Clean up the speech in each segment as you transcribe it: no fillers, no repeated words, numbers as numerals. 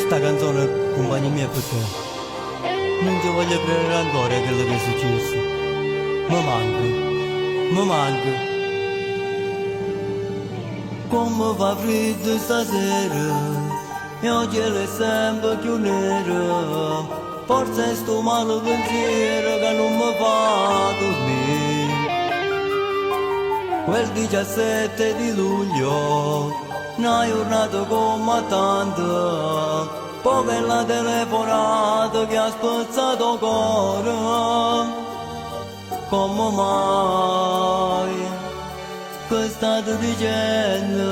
Sta canzone compagni miei per te. Non ti voglio credere ancora quello che è successo. Mi manca. Come fa freddo stasera e oggi è sempre più nero. Forse è sto male pensiero che non mi fa dormire. Quel 17 di luglio, una giornata come tante, poi quella telefonata che ha spezzato il cuore. Come mai, che state dicendo?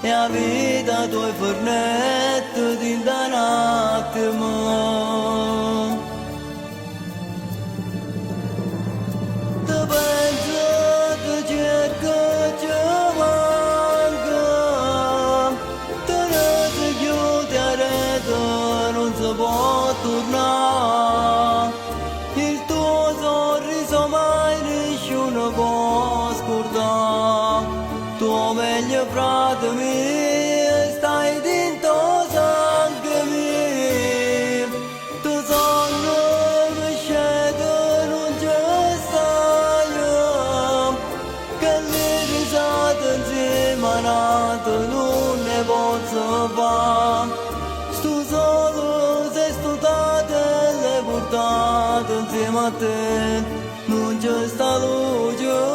E la vita tua è fornetta di un attimo. Ti penso, ti cerco, ci manca. Te ne si chiude a rete, non si può tornare. Il tuo sorriso mai nessuno può scordare. Tuo meglio frate mio, stai dentro sangue mio. Tu sonno mi scende, non ci stai. Che le risate insieme a nato non ne posso fare. Sto solo se studate le portate insieme a te. Non c'è sta luce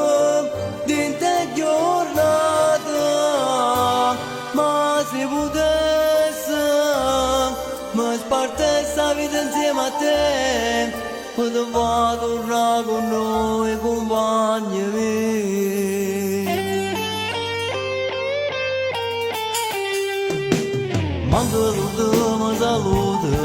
giornata, ma se potesse mi spartesse la vita insieme a te, poteva tornare con noi compagni miei. Manco tutto mi saluta,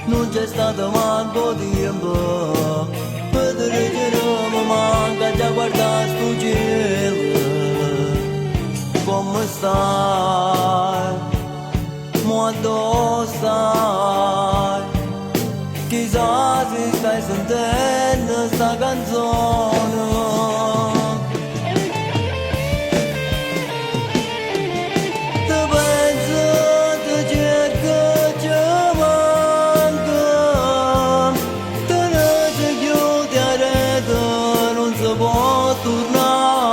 non c'è stato manco tempo, per dire mi manca già guardare sto cielo. Come stai? Quando stai? Chissà se stai sentendo sta canzone. Ti penso, ti cerco, ci manca. Te ne si chiude a rete, non si può tornare.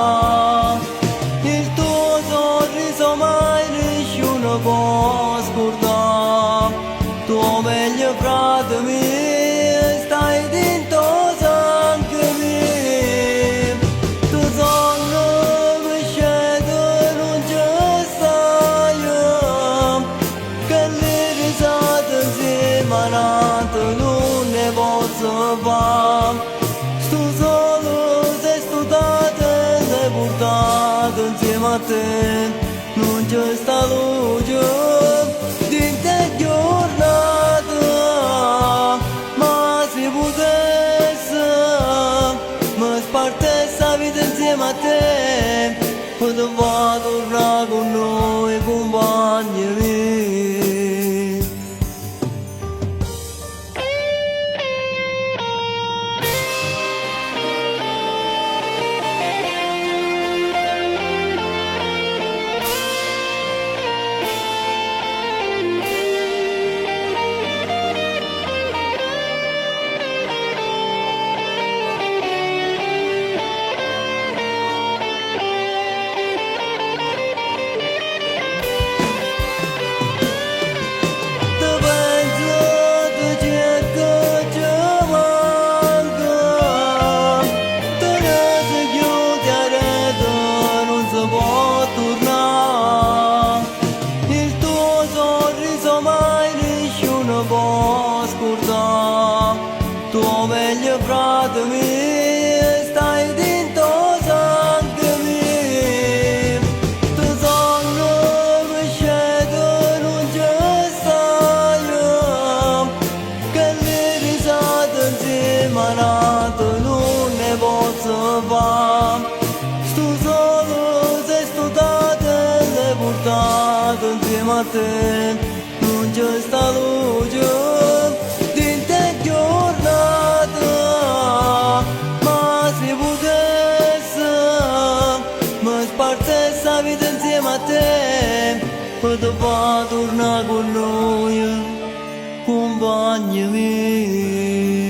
Il tuo sorriso mai nessuno può scordare. Tuo meglio frate mio, stai dentro sangue mio. Tu sonno mi scende, non ci stai. Che le risate insieme a nato non ne posso fare. Sto solo se studate le portate insieme a te. Non c'è sta luce di te giornata, ma se potesse mi spartesse la vita insieme a te, poteva tornare con noi compagni miei. Tuo meglio frate mio, stai dentro sangue mio. Tu sonno mi scende, non ci stai. Che le risate insieme a nato non ne posso fare. Sto solo se studate le portate insieme a te. Non c'è sta luce di te giornata, ma se potesse mi spartesse la vita insieme a te, Poteva tornare con noi, compagni miei.